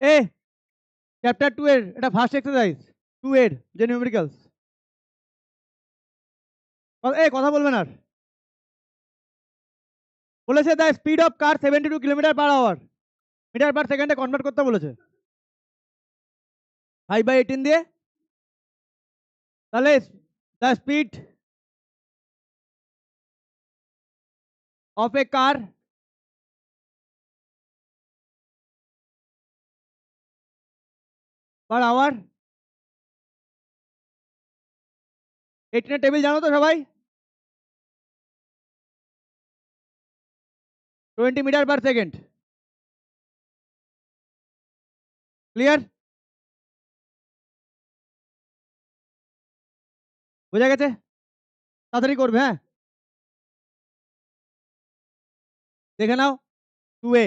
এ chapter 2 এর এটা first exercise 2 এর যে নিউমেরিক্যালস। কথা বলবেন আর। বলেছে the speed of car 72 kilometre per hour, metre per সেকেন্ডে কনভার্ট করতে বলেছে 5/18 দিয়ে। তাহলে the speed of a car per hour, 18 এর টেবিল জানো তো সবাই? 20 মিটার পার সেকেন্ড। ক্লিয়ার? বোঝা গেছে? তাড়াতাড়ি করবে, হ্যাঁ। দেখে নাও 2a।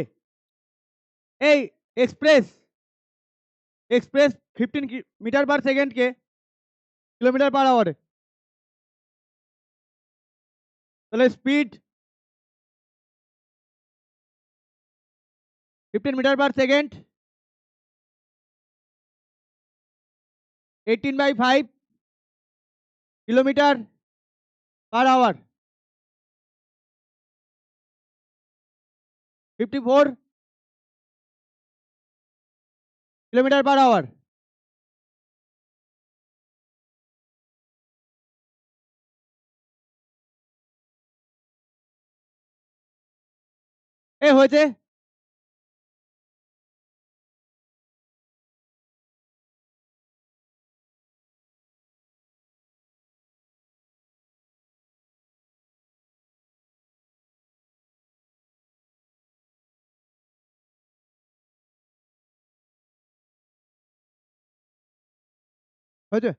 এই এক্সপ্রেস এক্সপ্রেস 15 মিটার পার সেকেন্ডকে কিলোমিটার পার আওয়ারে, তাহলে speed 15 metre per second 18/5 kilometre per hour, 54 kilometre per hour. এ হয়েছে। হয়েছে।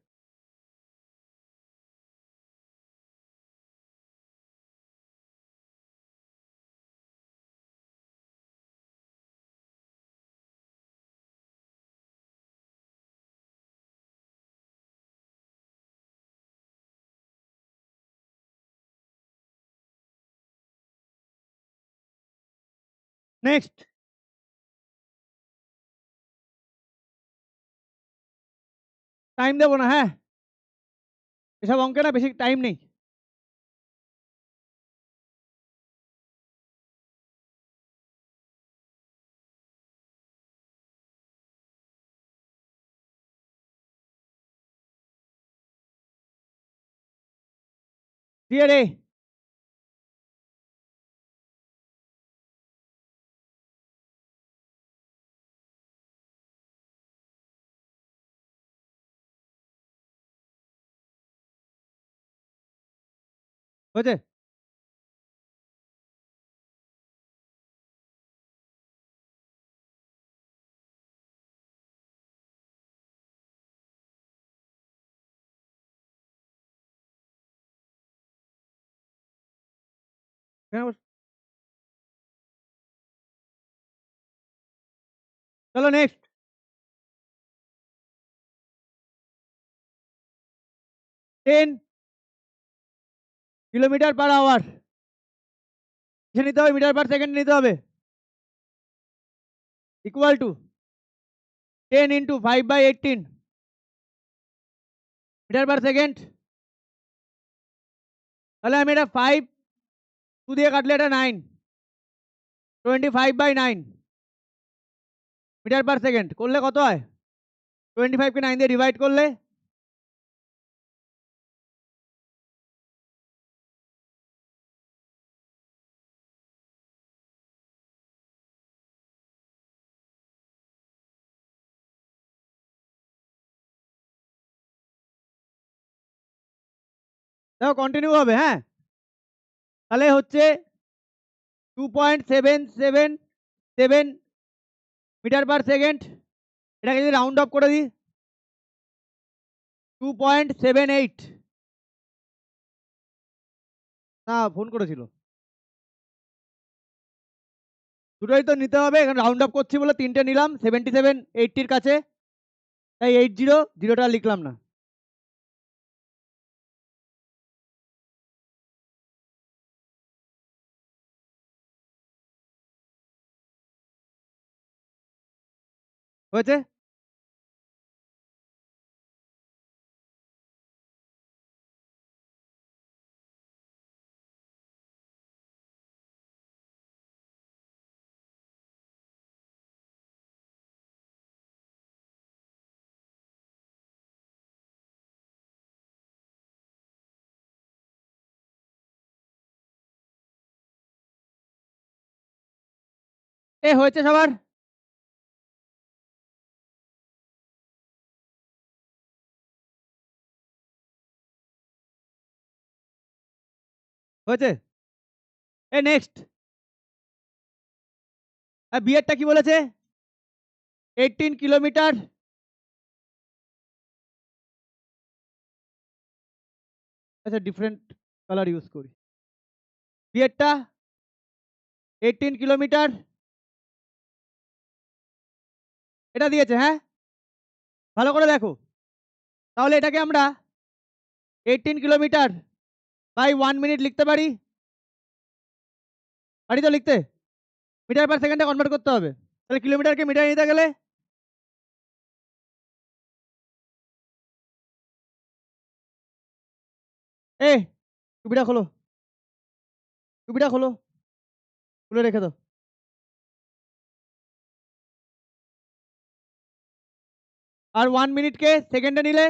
নেক্সট, টাইম দেবো না, হ্যাঁ। এসব অঙ্কে না বেশি টাইম নেই। ক্লিয়ার? হয়েছে। চলো নেক্সট। 10 কিলোমিটার পার আওয়ার নিতে হবে, মিটার পার সেকেন্ড নিতে হবে, equal to 10 into 5/18 metre per second. তাহলে আমি এটা 5 2 দিয়ে কাটলে এটা 9, 25/9 মিটার পার সেকেন্ড করলে কত হয়? 25 কে 9 দিয়ে ডিভাইড করলে দেখো কন্টিনিউ হবে, হ্যাঁ। তাহলে হচ্ছে 2.777 মিটার পার সেকেন্ড। এটাকে যদি রাউন্ড অফ করে দিই 2.78। না, ফোন করেছিল। দুটোই তো নিতে হবে, এখানে রাউন্ড অফ করছি বলে তিনটে নিলাম, 77/80 কাছে, তাই 80, জিরোটা লিখলাম না। হয়েছে? হয়েছে সবার? হয়েছে? নেক্সট। বিয়েরটা কি বলেছে? 18 কিলোমিটার। আচ্ছা, ডিফারেন্ট কালার ইউজ করি। বিয়েরটা 18 কিলোমিটার এটা দিয়েছে, হ্যাঁ? ভালো করে দেখো। তাহলে এটাকে আমরা 18 কিলোমিটার বাই 1 মিনিট লিখতে পারি। পারি তো লিখতে? মিটার পার সেকেন্ডে কনভার্ট করতে হবে। তাহলে কিলোমিটারকে মিটারে নিতে গেলে এ টুপিটা খোলো, টুপিটা খোলো, খুলে রেখে দাও। আর 1 মিনিটকে সেকেন্ডে নিলে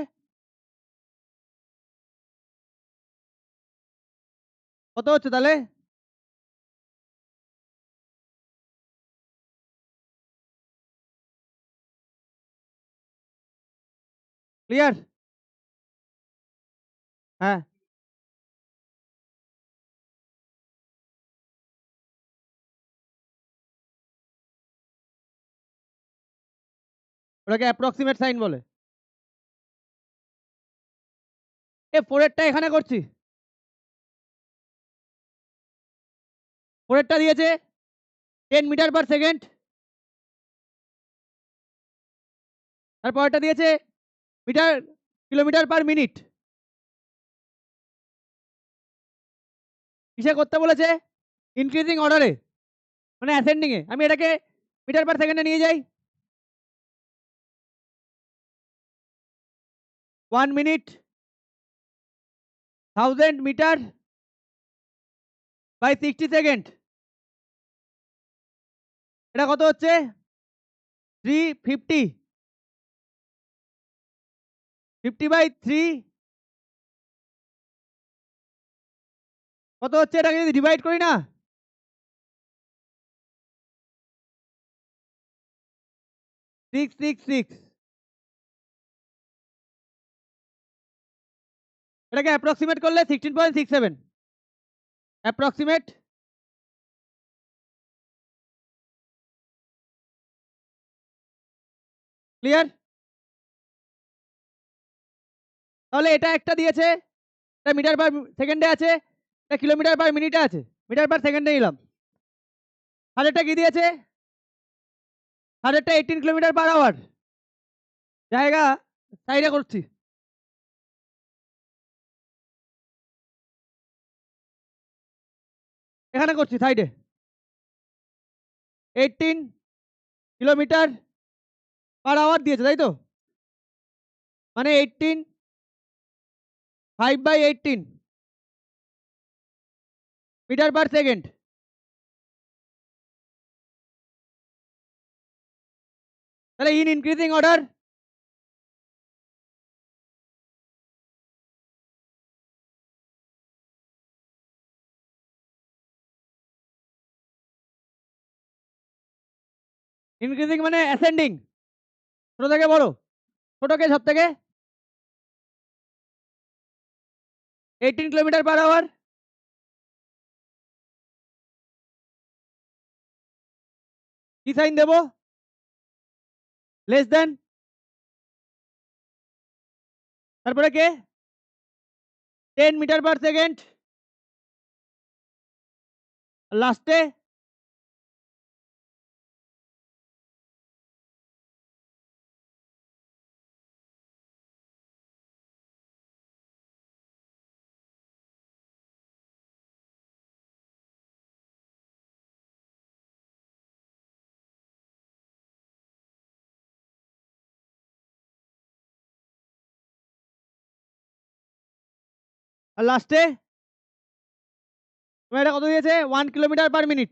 কত হচ্ছে তাহলে? ক্লিয়ার? হ্যাঁ। ওটাকে অ্যাপ্রক্সিমেট সাইন বলে। পরেরটা এখানে করছি। পরেরটা দিয়েছে 10 মিটার পার সেকেন্ড। তারপরটা দিয়েছে মিটার কিলোমিটার পার মিনিট। কিসে করতে বলেছে? ইনক্রিজিং অর্ডারে, মানে অ্যাসেন্ডিং এ। আমি এটাকে মিটার পার সেকেন্ডে নিয়ে যাই। 1 মিনিট 1000 মিটার বাই 60 সেকেন্ড। এটা কত হচ্ছে? 350। 50 বাই 3 কত হচ্ছে? এটাকে যদি ডিভাইড করি না, 666। এটাকে অ্যাপ্রক্সিমেট করলে 16.67। অ্যাপ্রক্সিমেট। ক্লিয়ার? তাহলে এটা একটা দিয়েছে, এটা মিটার পার সেকেন্ডে আছে, এটা কিলোমিটার পার মিনিটে আছে। মিটার পার সেকেন্ডে নিলাম। হাজারটা কি দিয়েছে? হাজারটা 18 কিলোমিটার পার আওয়ার। জায়গা সাইডে করছি। এখানে করছি সাইডে। 18 কিলোমিটার পার আওয়ার দিয়েছে, তাই তো? মানে 18 5 বাই 18 মিটার পার সেকেন্ড। তাহলে ইন ইনক্রিজিং অর্ডার ইনক্রিজিং মানে অ্যাসেন্ডিং, ছোট থেকে বড়। ছোটকে সব থেকে 18 কিলোমিটার পার আওয়ার। কি সাইন দেবো? Less than. তারপরে কে? 10 মিটার পার সেকেন্ড। লাস্টে আর লাস্টে তোমার এটা কত দিয়েছে 1 কিলোমিটার পার মিনিট।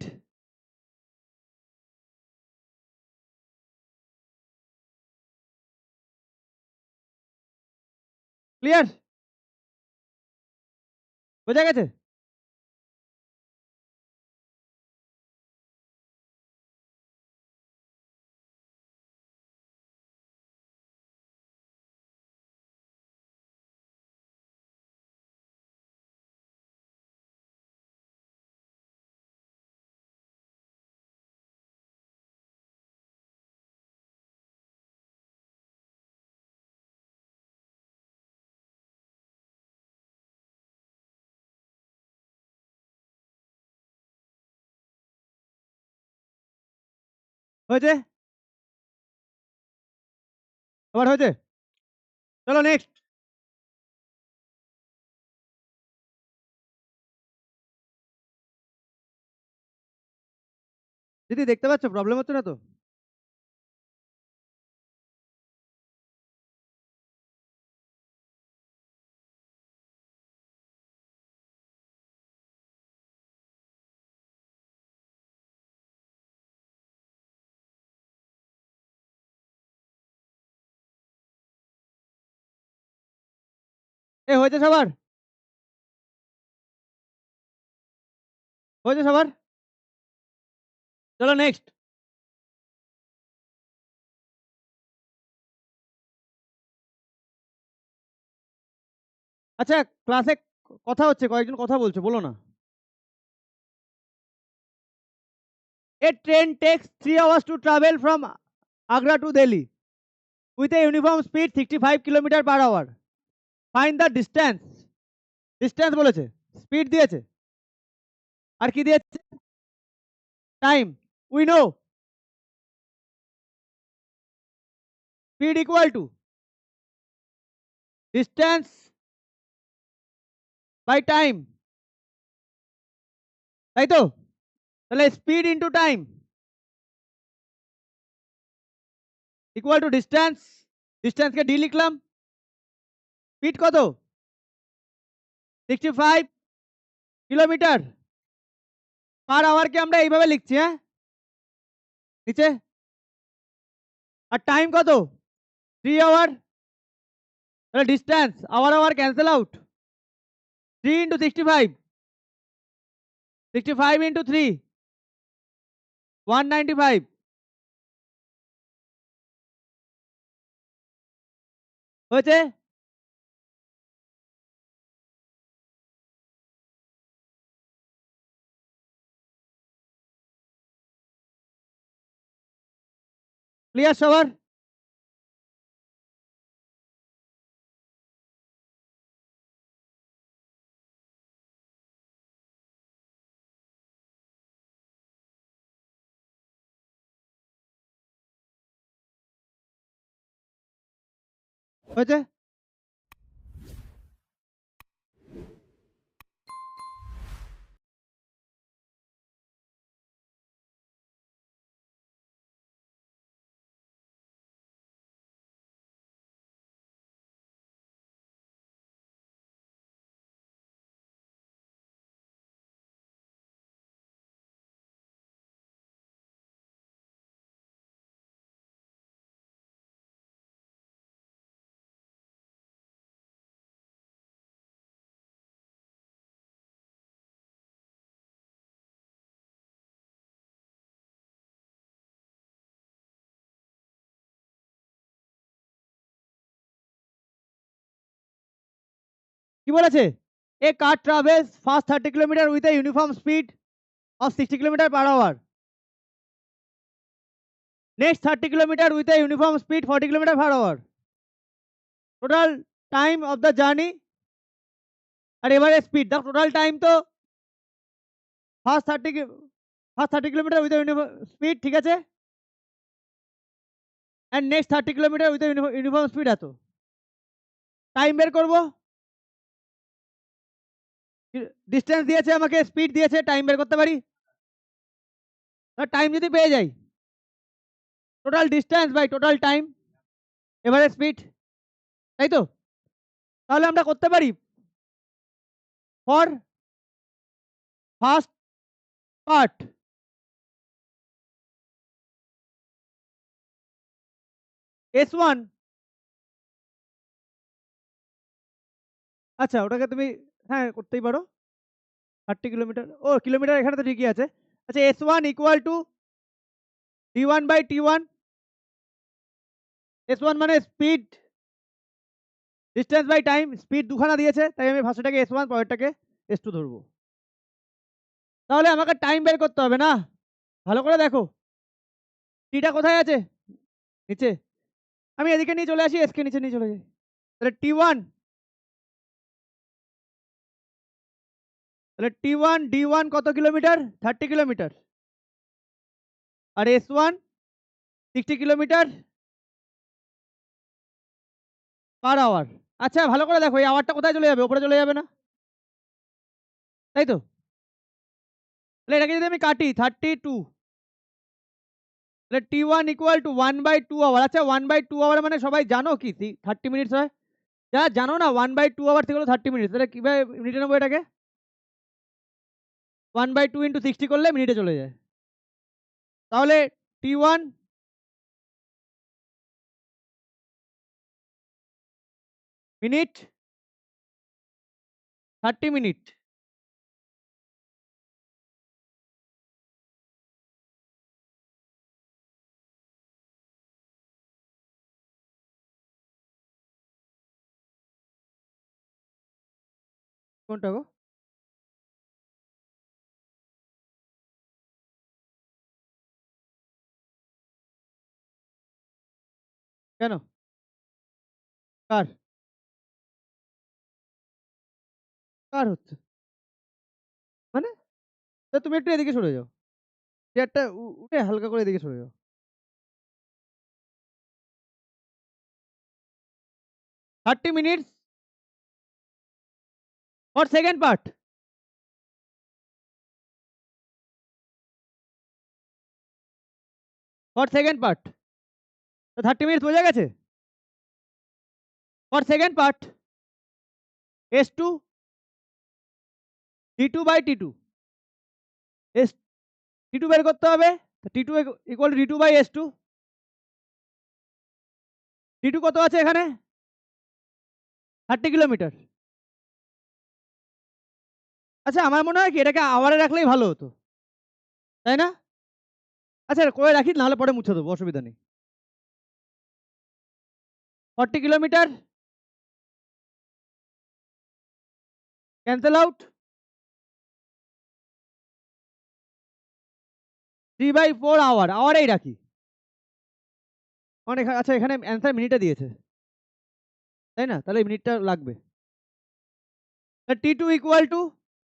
ক্লিয়ার? বোঝা গেছে? হয়েছে? আবার হয়েছে? চলো নেক্সট। দিদি দেখতে পাচ্ছ প্রবলেম হচ্ছে না তো? এ হয়েছে সবার? হয়েছে সবার? চলো নেক্সট। আচ্ছা, ক্লাসে কথা হচ্ছে, কয়েকজন কথা বলছো, বলো না। A train takes 3 hours to travel from Agra to Delhi with a uniform speed 65 kilometre per hour. Find the distance. Distance বলেছে, স্পিড দিয়েছে, আর কি দিয়েছে? Time. We know speed equal to distance by time, তাই তো? তাহলে speed into time equal to distance. ডিস্টেন্সকে D লিখলাম, স্পিড কত? 65 কিলোমিটার পার আওয়ারকে আমরা এইভাবে লিখছি, হ্যাঁ নিচে। আর টাইম কত? 3 আওয়ার। তাহলে distance hour hour cancel out, 3 into 65, 65 into 3, 195। হয়েছে? ক্লিয়ার সবার? হয়েছে? কি বলেছে? A car travels first 30 kilometre with a uniform speed of 60 kilometre per hour, next 30 kilometre with a uniform speed 40 kilometre per hour, total time of the journey আর average speed. দেখো total time তো first 30 kilometre with uniform speed, ঠিক আছে, and next 30 kilometre with uniform speed এত। Time বের করবো, distance দিয়েছে আমাকে, স্পিড দিয়েছে, টাইম বের করতে পারি। টাইম যদি পেয়ে যাই, total distance by total time average speed, তাই তো? তাহলে আমরা করতে পারি ফর ফার্স্ট পার্ট S1, আচ্ছা ওটাকে তুমি হ্যাঁ করতেই পারো 30 কিলোমিটার, ও কিলোমিটার এখানে তো ঠিকই আছে। আচ্ছা S1 equal to d1/t1। S1 মানে speed, distance by time, speed দুখানা দিয়েছে তাই আমি ভাষাটাকে S1 পরেরটাকে S2 ধরবো। তাহলে আমাকে টাইম বের করতে হবে না, ভালো করে দেখো টিটা কোথায় আছে, নিচে। আমি এদিকে নিয়ে চলে আসি, এসকে নিচে নিয়ে চলে যাই। তাহলে T1, তাহলে T1 D1 কত কিলোমিটার, 30 কিলোমিটার, আর S1 60 কিলোমিটার পার আওয়ার। আচ্ছা ভালো করে দেখো এই আওয়ারটা কোথায় চলে যাবে, ওপরে চলে যাবে না, তাই তো? তাহলে এটাকে যদি আমি কাটি 32, তাহলে T1 ইকুয়াল টু 1/2 আওয়ার। আচ্ছা 1/2 আওয়ার মানে সবাই জানো কি 30 মিনিটস হয়? যারা জানো না 1/2 আওয়ার থেকে 30 মিনিট, তাহলে কিভাবে মিনিটে নেবো এটাকে? 1/2 ইন্টু 60 করলে মিনিটে চলে যায়। তাহলে T1 মিনিট, 30 মিনিট। কোনটা গো? কেন? কার? কার হচ্ছে? মানে তো তুমি একটু এদিকে সরে যাও, চেয়ারটা উঠে হালকা করে এদিকে সরে যাও। 30 minutes for second part, for second part, তো 30 মিনিটস বোঝা গেছে। For second part S2 D2/T2, S T2 বের করতে হবে, T2 equal two D2/S2। T2 কত আছে এখানে, 30 কিলোমিটার। আচ্ছা আমার মনে হয় কি এটাকে আওয়ারে রাখলেই ভালো হতো, তাই না? আচ্ছা করে রাখি, নাহলে পরে মুছে দেবো, অসুবিধা নেই। 40 কিলোমিটার ক্যান্সেল আউট, 3/4 আওয়ার, আওয়ারেই রাখি। অনেক আচ্ছা এখানে অ্যান্সার মিনিটে দিয়েছে, তাই না? তাহলে এই মিনিটটা লাগবে। T2 equal to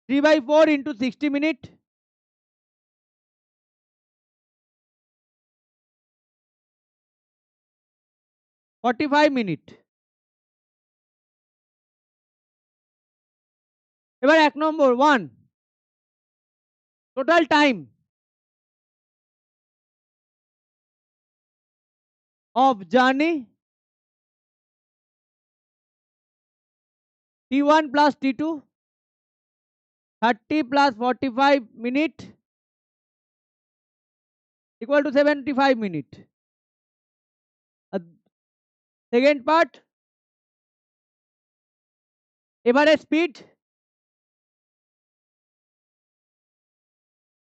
3/4 into 60 minute, 45 minute. এবার 1 number 1, total time of journey T1 plus T2, 30 plus 45 minute equal to 75 minute. আর সেকেন্ড পার্ট, এবারে speed,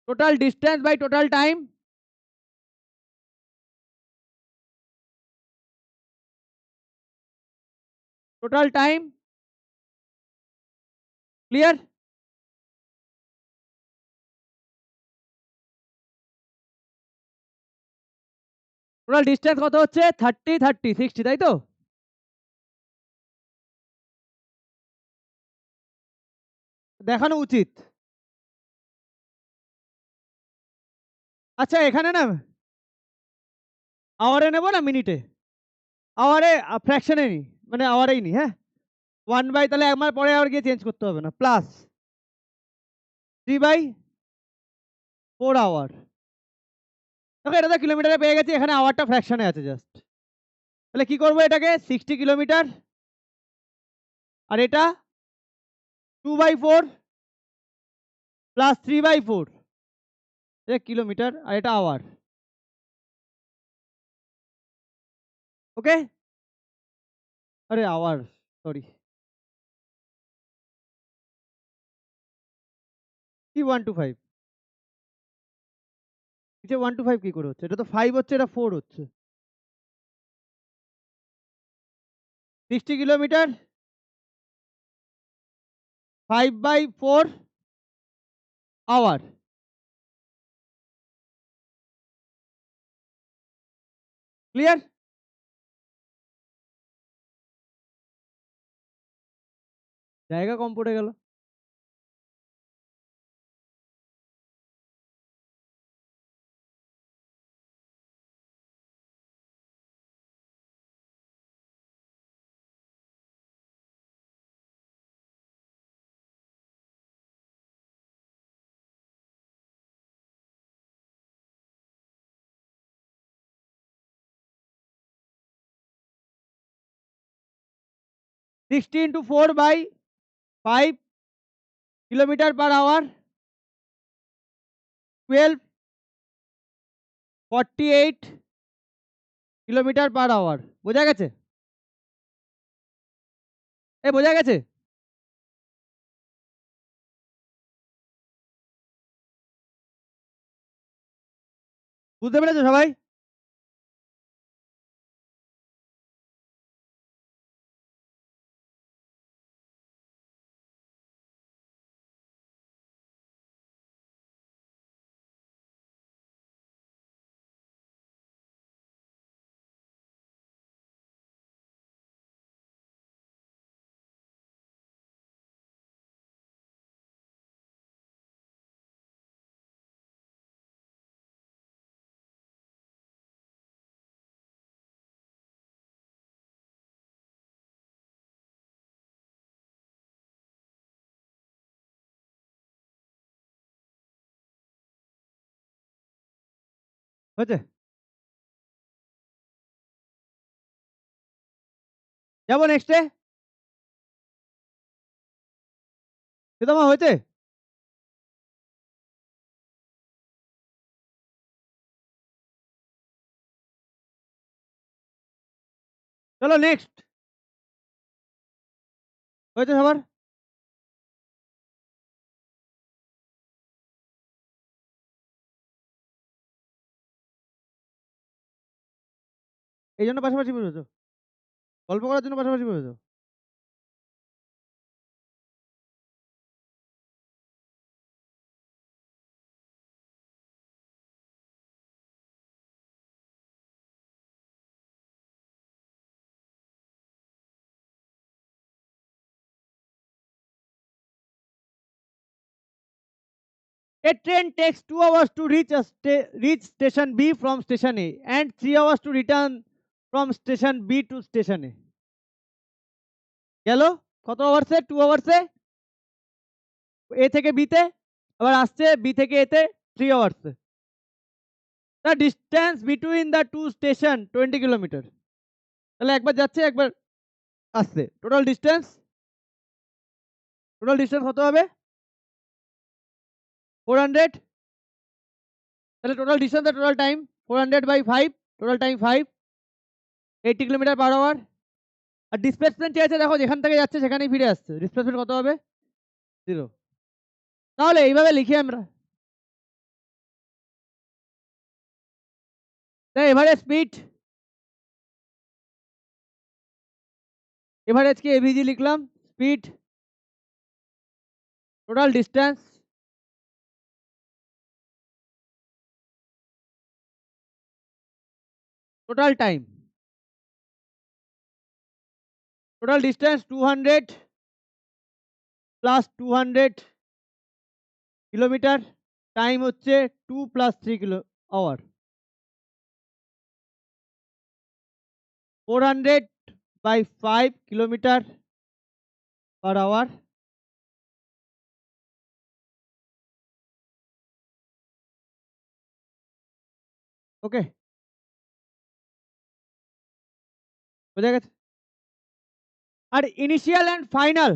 total distance by total time, total time. Clear? Total distance কত হচ্ছে, 30 30 60, তাই তো? দেখানো উচিত। আচ্ছা এখানে না আওয়ারে নেবো না মিনিটে, আওয়ারে ফ্র্যাকশনে নি, মানে আওয়ারেই নি, হ্যাঁ 1 বাই, তাহলে একবার পরে আবার গিয়ে চেঞ্জ করতে হবে না, প্লাস 3/4 আওয়ার। দেখো এটা তো কিলোমিটারে পেয়ে গেছি, এখানে আওয়ারটা ফ্র্যাকশনে আছে জাস্ট। তাহলে কি করবো এটাকে, 60 কিলোমিটার, আর এটা 2/4 প্লাস 3/4, এটা কিলোমিটার আর এটা আওয়ার। ওকে, আরে আওয়ার, সরি। কি 1 to 5? নিচে 1 to 5 কি করে হচ্ছে? এটা তো 5 হচ্ছে, এটা 4 হচ্ছে। 60 কিলোমিটার 5/4 আওয়ার। ক্লিয়ার? জায়গা কম পড়ে গেল। 60 into 4/5 kilometre per hour, 1248 kilometre per hour. বোঝা গেছে? বোঝা গেছে? বুঝতে পেরেছো সবাই? হয়েছে? যাবো নেক্সটে। তোমার হয়েছে? চলো নেক্সট। হয়েছে সবার? এই জন্য পাশাপাশি বসেছো? গল্প করার জন্য পাশাপাশি বসেছো? A train takes 2 hours to reach station B from station A and 3 hours to return from station B to station A. গেল কত আওয়ার্সে? 2 আওয়ার্সে এ থেকে বিতে, আবার আসছে বি থেকে এতে 3 আওয়ার্সে। The distance between the two station 20 kilometre. তাহলে একবার যাচ্ছে একবার আসছে, টোটাল ডিস্টেন্স কত হবে? 400। তাহলে টোটাল ডিস্টেন্স আর total time 400/5, total time 5, 80 kilometre per hour. আর ডিসপ্লেসমেন্ট চেয়েছে, দেখো যেখান থেকে যাচ্ছে সেখানেই ফিরে আসছে, ডিসপ্লেসমেন্ট কত হবে? 0। তাহলে এইভাবে লিখি আমরা, এভারেজ স্পিড, এভারেজ কি এভিজি লিখলাম, speed, total distance, total time. Total distance 200 plus 200 kilometre, time হচ্ছে 2 plus 3 kilo hour, 400/5 kilometre per hour. Okay, বোঝা গেছে? আর initial and final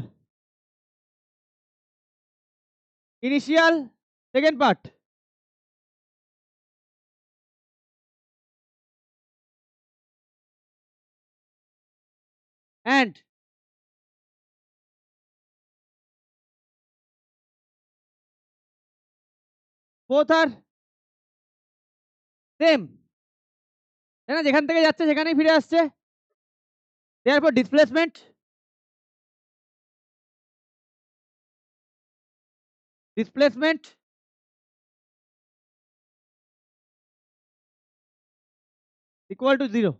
Initial, second part. And both are same. তাই না? যেখান থেকে যাচ্ছে সেখানেই ফিরে আসছে। Therefore displacement equal to 0.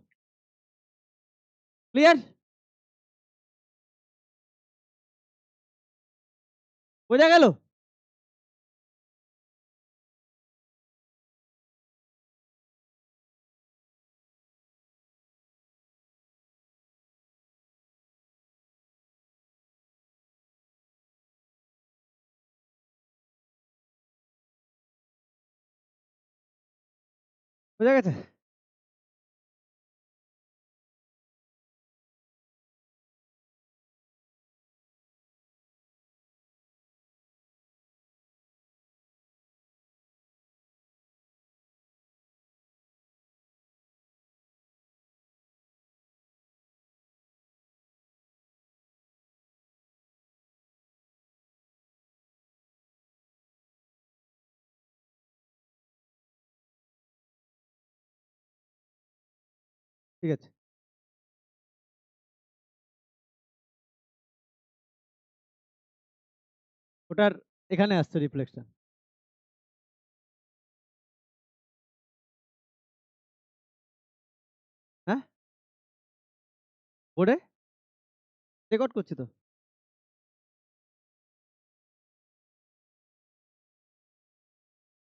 Clear? বোঝা গেল? বোঝা গেছে? ঠিক আছে। ওটার এখানে আসছে রিফ্লেকশন। হ্যাঁ? বোর্ডে? রেকর্ড করছি তো।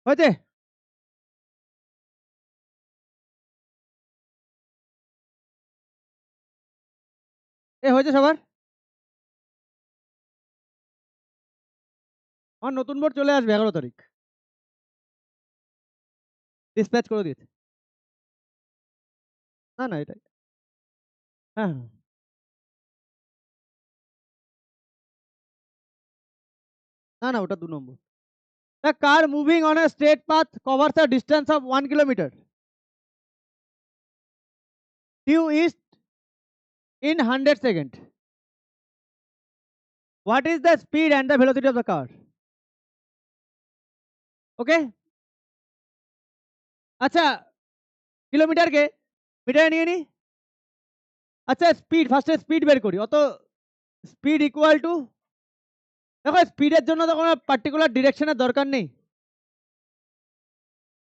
হয়েছে? হয়েছে সবার? আমার নতুন বোর্ড চলে আসবে 11 তারিখ। ডিসপ্যাচ করে দিয়েছে। না, না এটাই। হ্যাঁ, হ্যাঁ। না, না ওটা 2 নম্বর। The car moving on a straight path covers a distance of 1 kilometer due east in 100 seconds. What is the speed and the velocity of the car? Okay? আচ্ছা, কিলোমিটারকে মিটারে নিয়ে নিই। আচ্ছা স্পিড, ফার্স্টে স্পিড বের করি। অত স্পিড ইকুয়াল টু, দেখো স্পিডের জন্য তো কোনো পার্টিকুলার ডিরেকশনের দরকার নেই।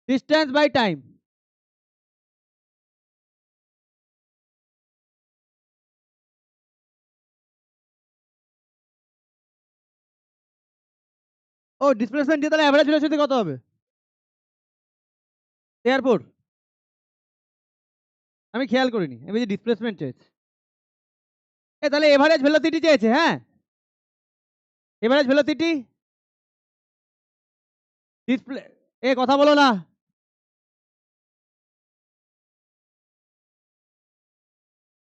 Distance by time. ও ডিসপ্লেসমেন্ট দিয়ে তাহলে অ্যাভারেজ ভেলোসিটি কত হবে? এয়ারপোর্ট আমি খেয়াল করিনি, আমি যে ডিসপ্লেসমেন্ট চেয়েছি। তাহলে এভারেজ ভেলোসিটি চেয়েছে। হ্যাঁ, এভারেজ ভেলোসিটি ডিসপ্লে, কথা বলো না।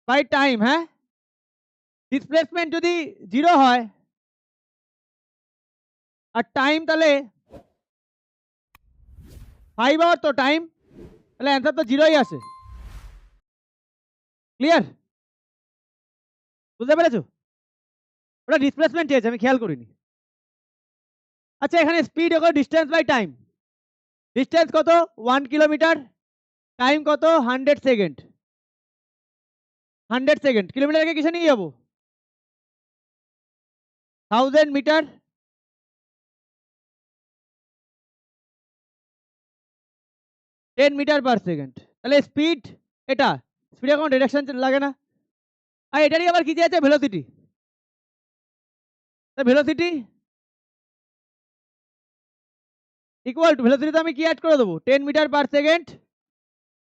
By time. হ্যাঁ, ডিসপ্লেসমেন্ট যদি 0 হয় আর টাইম তাহলে 5 আওয়ার তো টাইম, তাহলে অ্যান্সার তো 0ই আসে। ক্লিয়ার? বুঝতে পেরেছো? ওটা ডিসপ্লেসমেন্ট চেয়েছে, আমি খেয়াল করিনি। আচ্ছা এখানে স্পিড কত, ডিস্টেন্স বাই টাইম। ডিস্টেন্স কত? 1 কিলোমিটার। টাইম কত? 100 সেকেন্ড। 100 সেকেন্ড কিলোমিটারকে কিসে নিয়ে যাবো? 1000 মিটার। 10 metre per second. তাহলে স্পিড, এটা স্পিডে কোনো ডিরেকশন লাগে না। আর এটারই আবার কি চেয়েছে? ভেলোসিটি। ভেলোসিটি ইকুয়াল টু, ভেলোসিটিতে আমি কি অ্যাড করে দেবো? 10 মিটার পার সেকেন্ড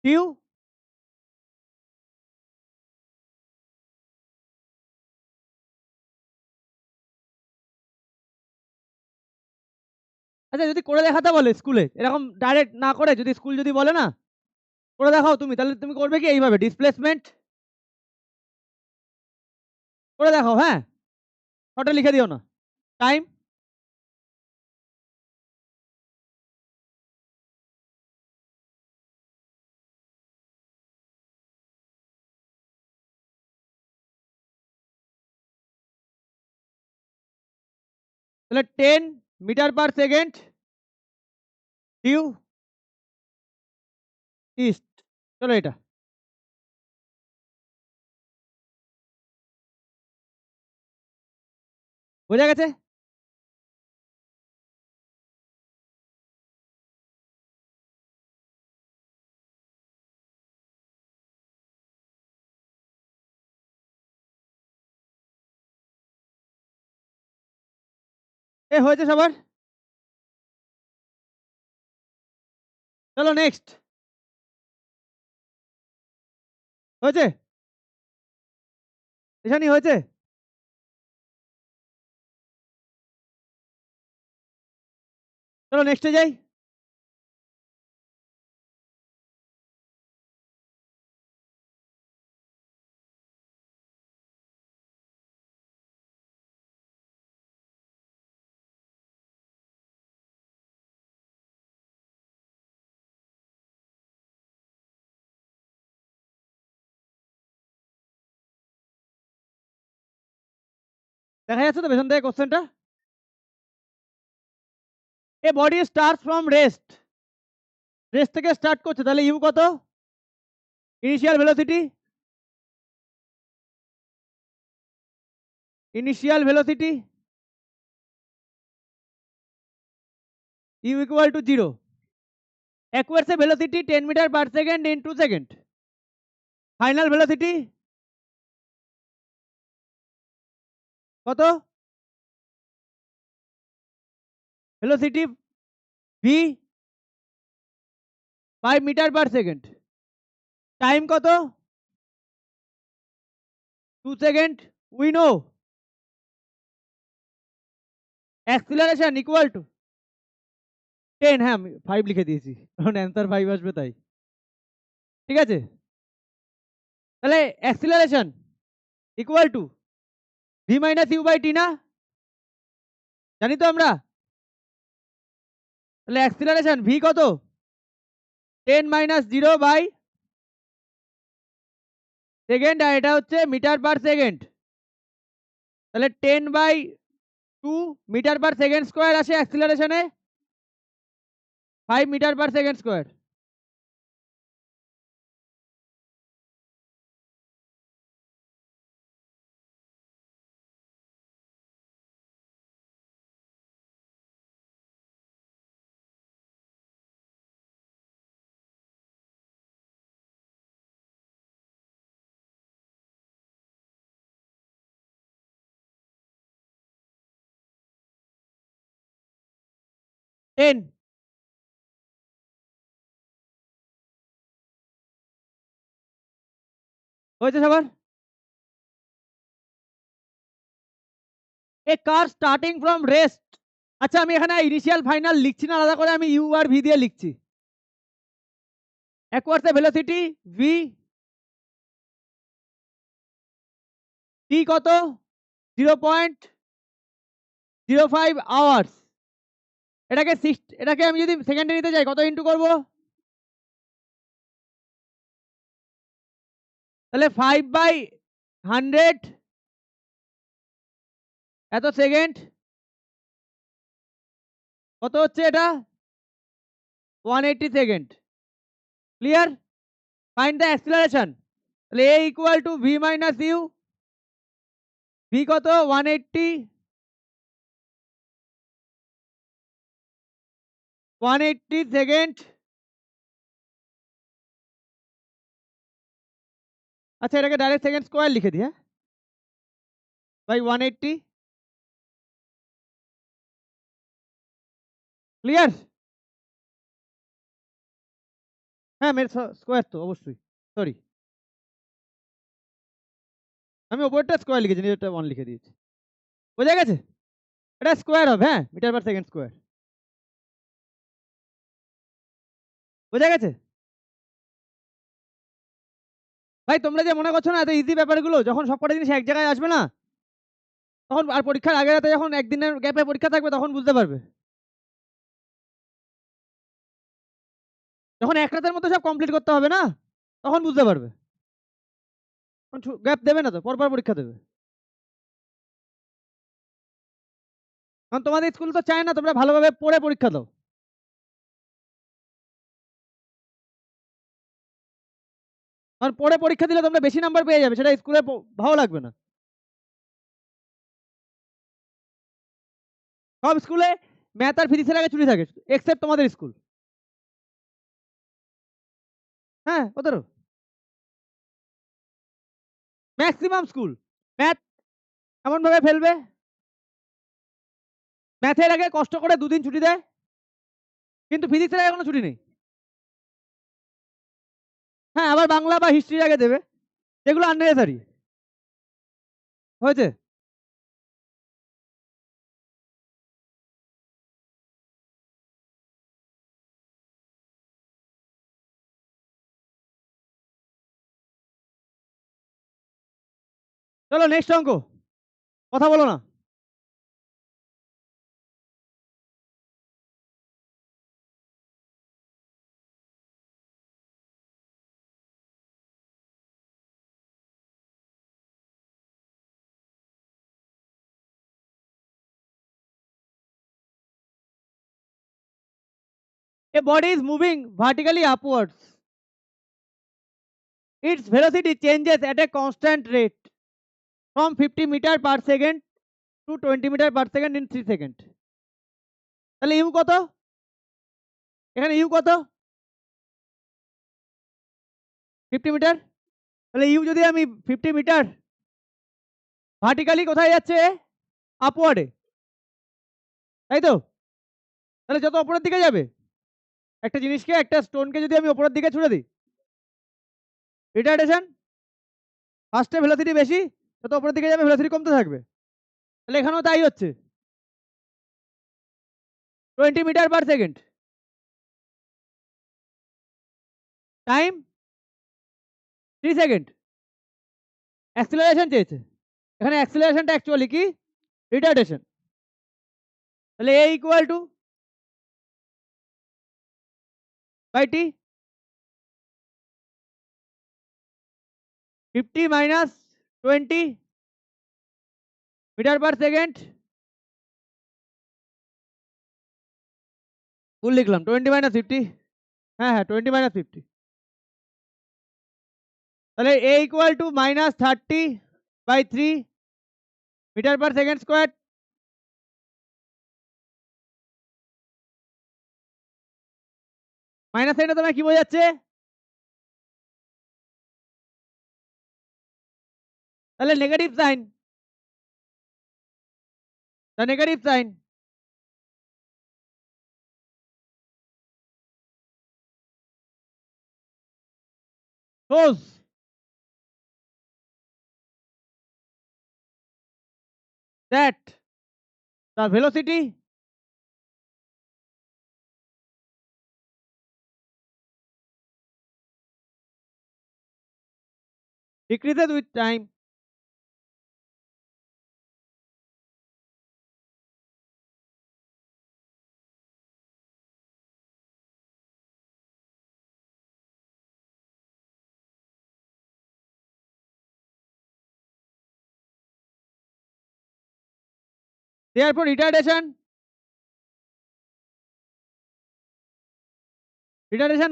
ডিউ। আচ্ছা যদি করে দেখাতে বলে স্কুলে, এরকম ডাইরেক্ট না করে যদি স্কুল যদি বলে না করে দেখাও তুমি, তাহলে তুমি করবে কি এইভাবে, ডিসপ্লেসমেন্ট করে দেখাও। হ্যাঁ, শর্টে লিখে দিও না। টাইম তাহলে 10 metre per second due east. চলো এটা বোঝা গেছে। এ হয়েছে সবার? চলো নেক্সট। হয়েছে? এখানেই হয়েছে। চলো নেক্সটে যাই। দেখা যাচ্ছে তো পেছন থেকে কোশ্চেনটা? A body start from rest, rest থেকে স্টার্ট করছে, তাহলে ইউ কত? Initial velocity, initial velocity u equal to 0। Acquires velocity 10 metre per second in 2 second. Final velocity কত? Velocity v 5 metre per second. Time কত? 2 second. We know acceleration equal to 10। হ্যাঁ আমি 5 লিখে দিয়েছি কারণ অ্যান্সার 5 আসবে তাই। ঠিক আছে, তাহলে acceleration equal to v minus u by t না? জানি তো আমরা। তাহলে অ্যাক্সিলারেশন ভি কত? 10 মাইনাস 0 বাই সেকেন্ড, আর এটা হচ্ছে মিটার পার সেকেন্ড। তাহলে 10 by 2 metre per second square আসে অ্যাক্সিলারেশনে 5 metre per second square. Ten. হয়েছে সবার? A car starting from rest. আচ্ছা আমি এখানে ইনিশিয়াল ফাইনাল লিখছি না, আলাদা করে আমি ইউ আর ভি দিয়ে লিখছি। অ্যাকুয়ার্সে ভেলোসিটি ভি, টি কত? 0.05 আওয়ার্স। এটাকে আমি যদি সেকেন্ডে নিতে চাই কত ইন্টু করব? তাহলে 5/100 এত সেকেন্ড কত হচ্ছে এটা? 180 second. Clear? Find the acceleration. তাহলে a equal to v minus u. V কত? 180 সেকেন্ড। আচ্ছা এটাকে ডাইরেক্ট সেকেন্ড স্কোয়ার লিখে দিই, হ্যাঁ, বাই 180। ক্লিয়ার? হ্যাঁ মেরে স্কোয়ার তো অবশ্যই, সরি আমি ওপরটা স্কোয়ার লিখেছি, নিচেরটা 1 লিখে দিয়েছি। বোঝা গেছে? এটা স্কোয়ার হবে, হ্যাঁ মিটার পার সেকেন্ড স্কোয়ার। বোঝা গেছে? ভাই তোমরা যে মনে করছো না এত ইজি ব্যাপারগুলো, যখন সবকটা জিনিস এক জায়গায় আসবে না তখন, আর পরীক্ষার আগে রাতে যখন একদিনের গ্যাপে পরীক্ষা থাকবে তখন বুঝতে পারবে। যখন এক রাতের মধ্যে সব কমপ্লিট করতে হবে না তখন বুঝতে পারবে। গ্যাপ দেবে না তো, পরপর পরীক্ষা দেবে। কারণ তোমাদের স্কুল তো চায় না তোমরা ভালোভাবে পড়ে পরীক্ষা দাও। কারণ পড়ে পরীক্ষা দিলে তোমরা বেশি নাম্বার পেয়ে যাবে, সেটা স্কুলে ভালো লাগবে না। সব স্কুলে ম্যাথ আর ফিজিক্সের আগে ছুটি থাকে, এক্সেপ্ট তোমাদের স্কুল। হ্যাঁ, ওদেরও ম্যাক্সিমাম স্কুল ম্যাথ এমন ভাবে ফেলবে, ম্যাথের আগে কষ্ট করে 2 দিন ছুটি দেয়, কিন্তু ফিজিক্সের আগে কোনো ছুটি নেই। হ্যাঁ, আবার বাংলা বা হিস্ট্রির আগে দেবে, যেগুলো আননেসেসারি হয়েছে। চলো নেক্সট অঙ্ক, কথা বলো না। A body is moving vertically upwards. Its velocity changes at a constant rate from 50 meter per second to 20 meter per second in 3 seconds. তাহলে ইউ কত? এখানে ইউ কত? 50 মিটার। তাহলে ইউ যদি আমি 50 মিটার ভার্টিক্যালি কোথায় যাচ্ছে? আপওয়ার্ডে, তাই তো? তাহলে যত উপরের দিকে যাবে, একটা জিনিসকে, একটা স্টোনকে যদি আমি উপরের দিকে ছুড়ে দিই, রিটার্ডেশন ফার্স্টে ভেলোসিটি বেশি, যত উপরের দিকে যাবে ভেলোসিটি কমতে থাকবে। তাহলে এখানেও তাই হচ্ছে, 20 metre per second. Time 3 second. Acceleration চেয়েছে, এখানে অ্যাক্সিলারেশনটা অ্যাকচুয়ালি কি? রিটার্ডেশন। তাহলে a equal to by t, 50 minus 20 metre per second, ভুল লিখলাম, 20 মাইনাস 50। হ্যাঁ হ্যাঁ, 20 মাইনাস 50। তাহলে a equal to minus 30 by 3 metre per second square. Minus সাইনটা তোমার কি বোঝাচ্ছে? তাহলে negative sign, the negative sign shows that the velocity decreases with time. Therefore retardation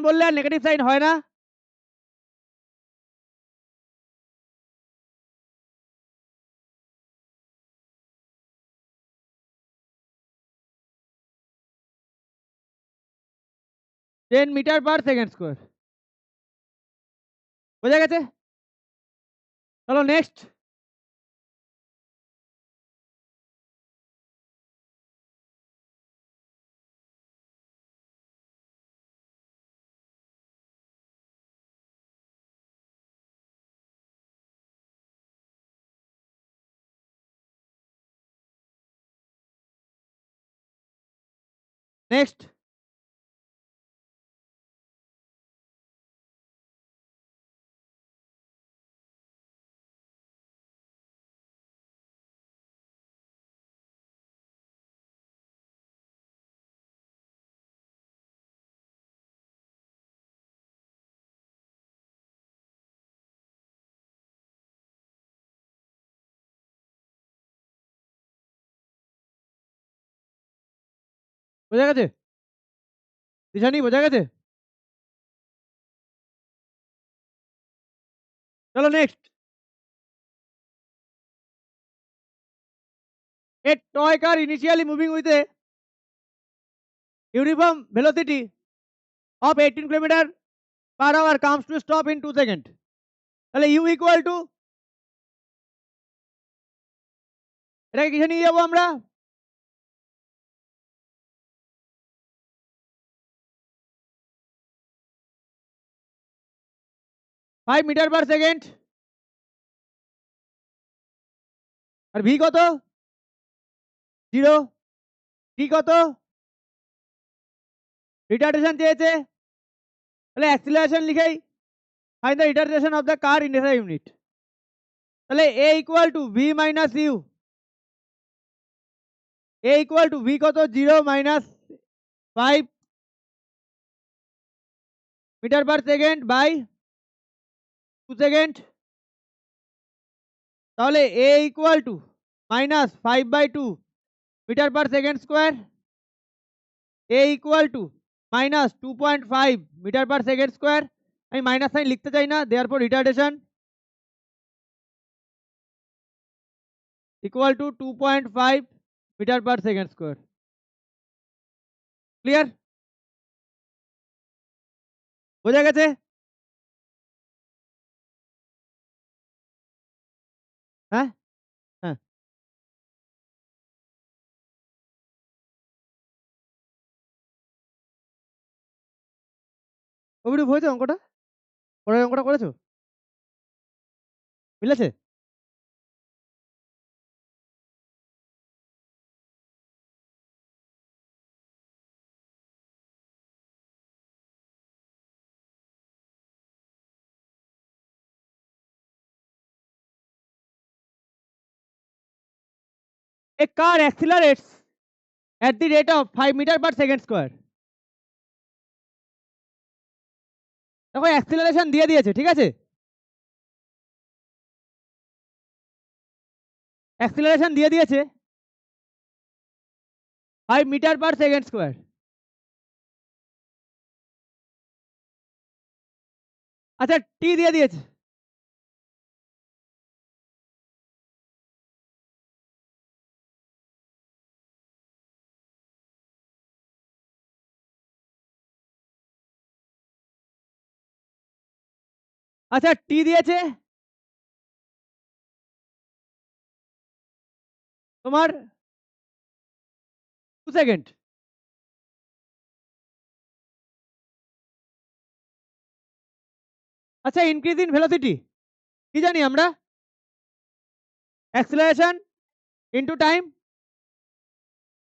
বললে আর নেগেটিভ সাইন হয় না। Ten metre per second square. বোঝা গেছে? চলো নেক্সট। নেক্সট, বোঝা গেছে? দিশানি বোঝা গেছে? চলো next. A toy car initially moving with a uniform velocity of 18 kilometer per hour comes to stop in 2 seconds. তাহলে u equal to এটাকে কিসে নিয়ে যাবো আমরা? 5 মিটার পার সেকেন্ড। আর v কত? 0। t কত? রিটার্ডেশন চেয়েছে, তাহলে অ্যাক্সিলারেশন লিখেই find the retardation of the car in SI unit. তাহলে a equal to v minus u, a equal to v কত? 0 minus 5 metre per second by 2 second. তাহলে a equal to minus 5/2 metre per second square, a equal to minus 2.5 metre per second square. আমি minus sign লিখতে চাই না, therefore retardation equal to 2.5 metre per second square. Clear? বোঝা গেছে? হ্যাঁ হ্যাঁ। OBD হয়েছে অঙ্কটা? পরের অঙ্কটা করেছো? মিলেছে? A car accelerates at the rate of 5 meter per second square. দেখো অ্যাক্সিলারেশন দিয়ে দিয়েছে, ঠিক আছে? অ্যাক্সিলারেশন দিয়ে দিয়েছে 5 মিটার পার সেকেন্ড স্কোয়ার। আচ্ছা টি দিয়ে দিয়েছে। আচ্ছা টি দিয়েছে তোমার 2 সেকেন্ড। আচ্ছা ইনক্রিজ ইন ভেলোসিটি কি জানি আমরা? অ্যাক্সিলারেশন ইনটু টাইম,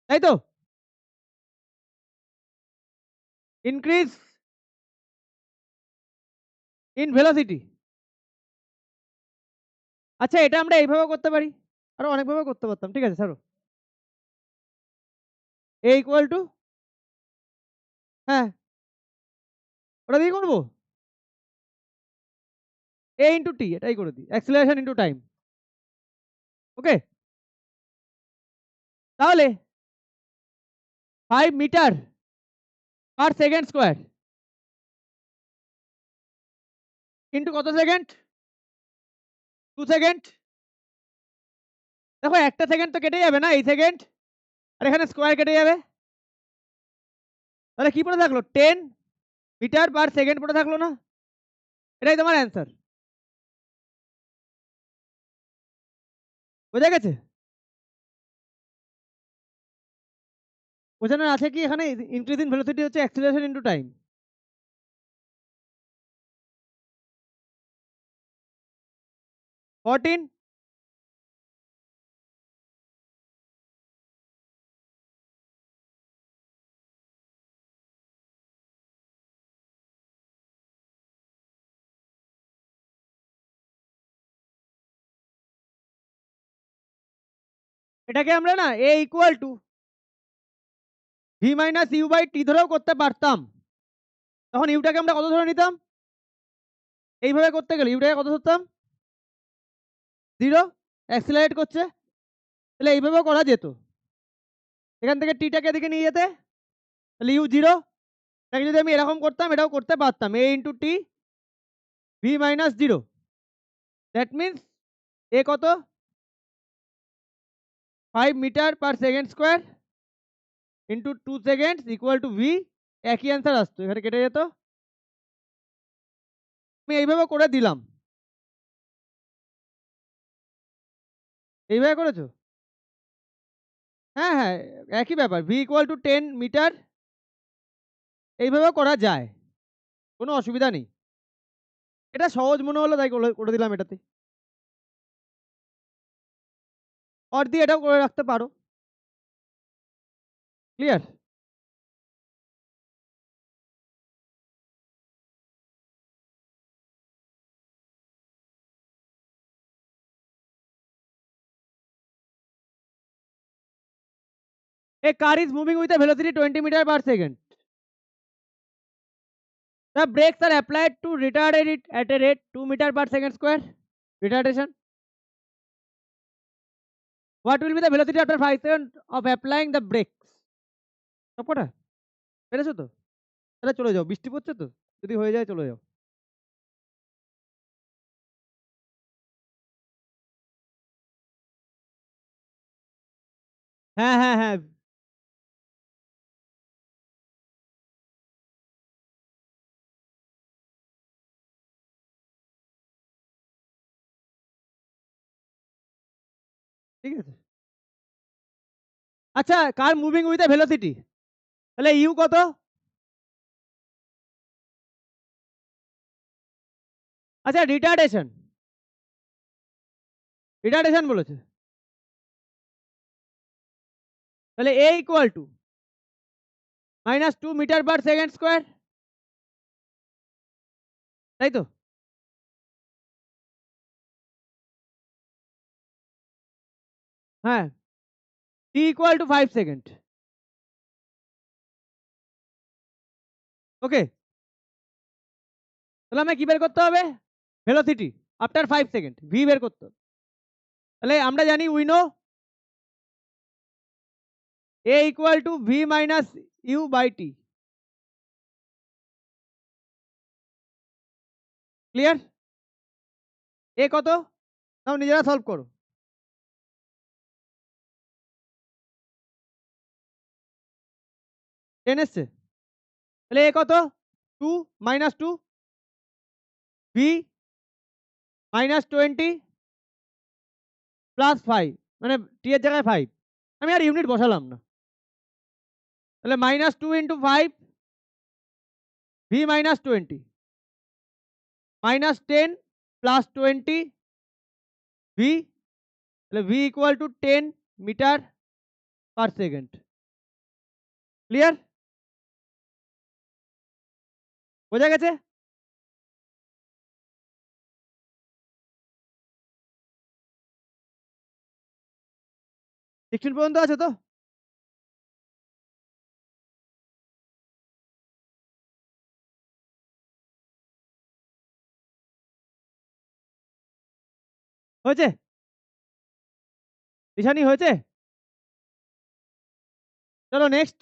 তাই তো? Increase in velocity. আচ্ছা এটা আমরা এইভাবে করতে পারি, আরো অনেকভাবে করতে পারতাম, ঠিক আছে ছাড়ো। এ ইকুয়াল টু, হ্যাঁ ওটা দিয়ে করবো, এ ইন্টু টি, এটাই করে দিই, অ্যাক্সিলারেশন ইন্টু টাইম। ওকে, তাহলে 5 metre per second square into কত সেকেন্ড? 2 সেকেন্ড। দেখো একটা সেকেন্ড তো কেটে যাবে না, এই সেকেন্ড আর এখানে স্কোয়ার কেটে যাবে, তাহলে কি পড়ে থাকলো? 10 মিটার পার সেকেন্ড পড়ে থাকলো না? এটাই তোমার অ্যান্সার। বোঝা গেছে? বোঝানোর আছে কি এখানে? ইনক্রিজ ইন ভেলোসিটি হচ্ছে অ্যাক্সিলারেশন ইনটু টাইম। ফোরটিন। এটাকে আমরা না a equal to v minus u by t ধরেও করতে পারতাম। তখন ইউটাকে আমরা কত ধরে নিতাম? এইভাবে করতে গেলে ইউটাকে কত ধরতাম? 0। অ্যাক্সিলারেট করছে, তাহলে এইভাবেও করা যেত। এখান থেকে টিটাকে এদিকে নিয়ে যেতে, তাহলে ইউ জিরো, তাকে যদি আমি এরকম করতাম এটাও করতে পারতাম, a into t v minus zero, that means a কত 5 metre per second square into 2 seconds equal to v. একই অ্যান্সার আসতো, এখানে কেটে যেত। আমি এইভাবে করে দিলাম, এইভাবে করেছো? হ্যাঁ হ্যাঁ, একই ব্যাপার, ভি ইকুয়াল টু 10 মিটার, এইভাবে করা যায়, কোনো অসুবিধা নেই। এটা সহজ মনে হলো তাই করে দিলাম এটাতে। অর দিয়ে এটাও করে রাখতে পারো। Clear? A car is moving with a velocity 20 meter per second. The brakes are applied to retard it at a rate 2 meter per second square. Retardation. What will be the velocity after 5 seconds of applying the brakes? সব কটা পেরেছো তো? তাহলে চলে যাও, বৃষ্টি পড়ছে তো, যদি হয়ে যায় চলে যাও। হ্যাঁ হ্যাঁ হ্যাঁ, ঠিক আছে। আচ্ছা, কার মুভিং উইথ এ ভেলোসিটি, তাহলে ইউ কত? আচ্ছা, রিটার্ডেশন, রিটার্ডেশন বলেছে, তাহলে a equal two -2 metre per second square, তাই তো? হ্যাঁ, টি ইকুয়াল টু 5 সেকেন্ড। ওকে, তাহলে আমায় কি বের করতে হবে? ভেলোসিটি আফটার 5 সেকেন্ড, ভি বের করতে হবে। তাহলে আমরা জানি we know a equal to v minus u by t. Clear? A কত? তাও নিজেরা সলভ করো। 10 এসছে, তাহলে এ কত? 2 -2 ভি -20 প্লাস 5, মানে টি এর জায়গায় 5, আমি আর ইউনিট বসালাম না। তাহলে -2 ইন্টু 5 ভি -20 -10 প্লাস 20 ভি, তাহলে V equal to 10 metre per second. Clear? বোঝা গেছে? 16 পর্যন্ত আছে তো? হয়েছে? দিশানি হয়েছে? চলো নেক্সট,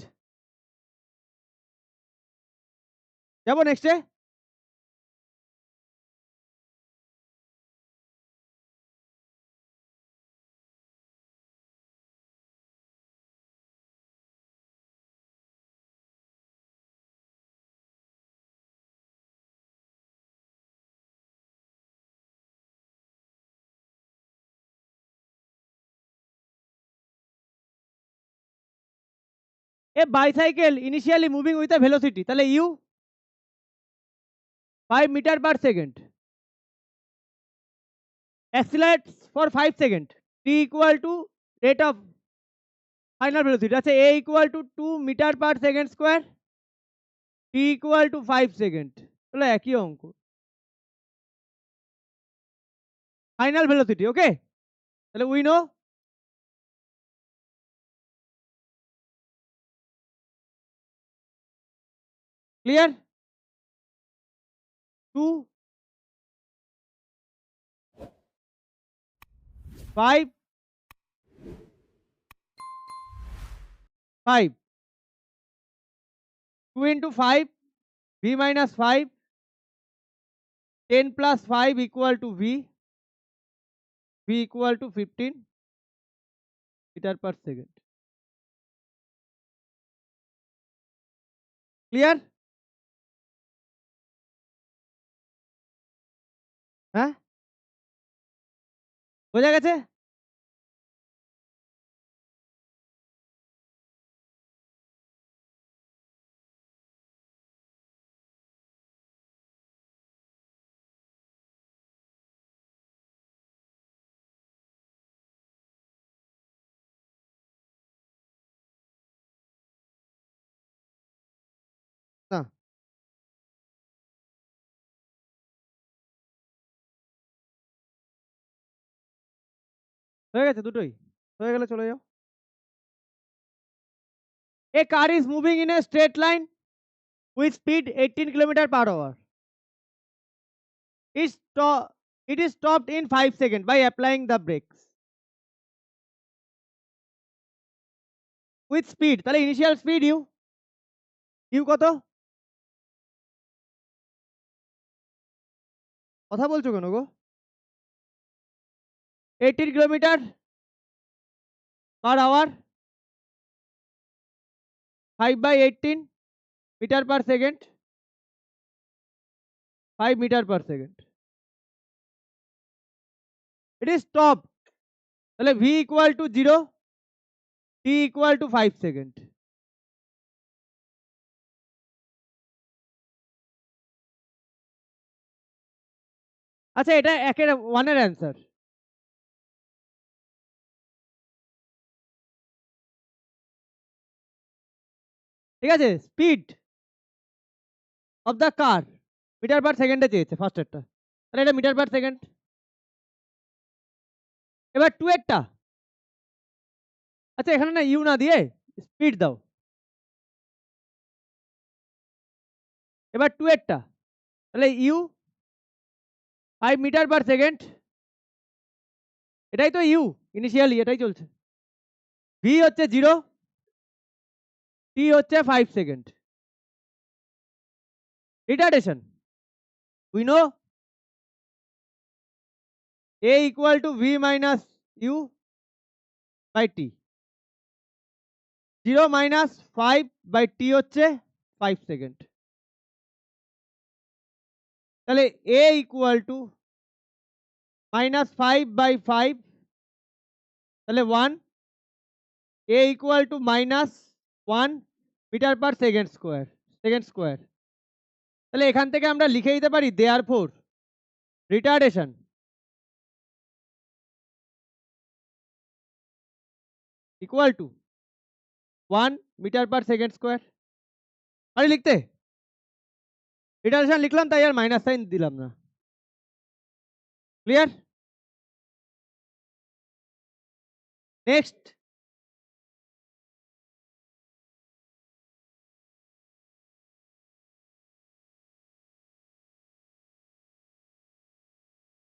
যাবো নেক্সটে। A bicycle initially moving with a velocity, তাহলে u 5 metre per second, accelerates for 5 second, t equal to rate of final velocity, আচ্ছা a equal to 2 metre per second square, t equal to 5 second, তাহলে একই অঙ্ক, final velocity. Okay, তাহলে we know clear, 2 5 5 2 into 5, v minus 5, 10 plus 5 equal to v equal to 15 meter per second. Clear? হ্যাঁ, বোঝা গেছে? না, হয়ে গেছে দুটোই। হয়ে গেলে চলে যাও। A car is moving in a straight line with speed 18 km per hour. It is stopped in 5 seconds by applying the brakes. With speed, তাহলে ইনিশিয়াল স্পিড ইউ কত? কথা বলছো কেন গো? 18 kilometre per hour, 5/18 metre per second, 5 metre per second. It is stop, তাহলে v equal to 0, t equal to 5 second. আচ্ছা, এটা একের ওয়ানের অ্যান্সার। ঠিক আছে, speed of the car metre per সেকেন্ডে চেয়েছে ফার্স্টেরটা, তাহলে এটা মিটার পার সেকেন্ড। এবার টু এরটা, আচ্ছা এখানে না ইউ না দিয়ে স্পিড দাও। এবার টু এরটা, তাহলে ইউ 5 মিটার পার সেকেন্ড, এটাই তো ইউ ইনিশিয়ালি, এটাই চলছে। ভি হচ্ছে 0, টি হচ্ছে 5 second. Retardation we know a equal to v minus u by t. 0 minus 5 by t হচ্ছে 5 সেকেন্ড। তাহলে a equal to minus 5 by 5, তাহলে 1, a equal to minus 1 metre per second square. তাহলে এখান থেকে আমরা লিখে দিতে পারি therefore retardation equal to 1 metre per second square. পারি লিখতে? রিটার্ডেশন লিখলাম, তাই আর মাইনাস সাইন দিলাম না। Clear? Next,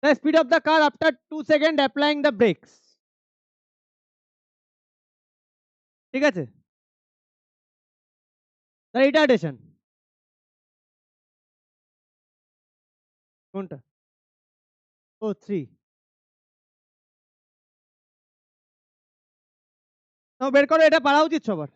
the speed of the car after 2 seconds applying the brakes. ঠিক আছে, the retardation কোনটা? ও 3। নাও বের করো, এটা পারা উচিত সবার।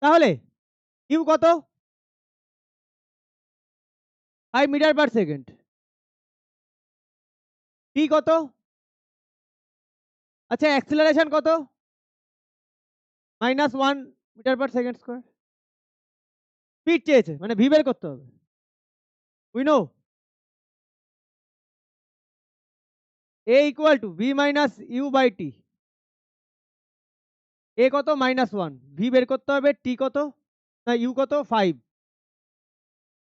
তাহলে ইউ কত? 5 মিটার পার সেকেন্ড। টি কত? আচ্ছা অ্যাক্সিলারেশন কত? Minus 1 metre per second square. Speed চেয়েছে, মানে ভি বের করতে হবে। We know a equal to v minus u by t. A কত? -1। ভি বের করতে হবে। টি কত? না ইউ কত? 5।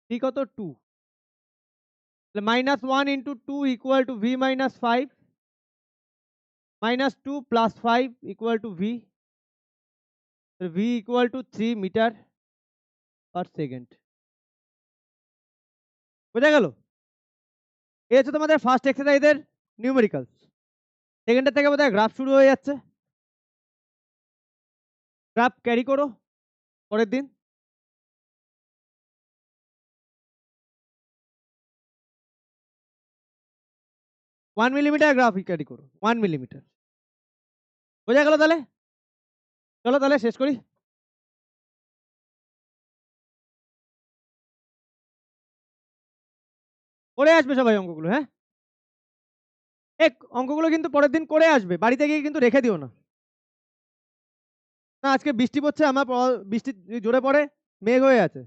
টি কত? 2। -1 into 2 equal to v minus 5, -2 plus 5 equal to v. v equal to 3 metre per second. বোঝা গেল? এই হচ্ছে তোমাদের ফার্স্ট এক্সারসাইজের নিউমেরিক্যালস। সেকেন্ডের থেকে বোধহয় গ্রাফ শুরু হয়ে যাচ্ছে। গ্রাফ ক্যারি করো পরের দিন। ওয়ান মিলিমিটার গ্রাফ ক্যারি করো, 1 মিলিমিটার। বোঝা গেল তাহলে? চলো তাহলে শেষ করি। করে আসবে সবাই অঙ্কগুলো, হ্যাঁ? অঙ্কগুলো কিন্তু পরের দিন করে আসবে, বাড়িতে গিয়ে কিন্তু রেখে দিও না। না, আজকে বৃষ্টি পড়ছে, আমার বৃষ্টি জোরে পড়ে, মেঘ হয়ে আছে।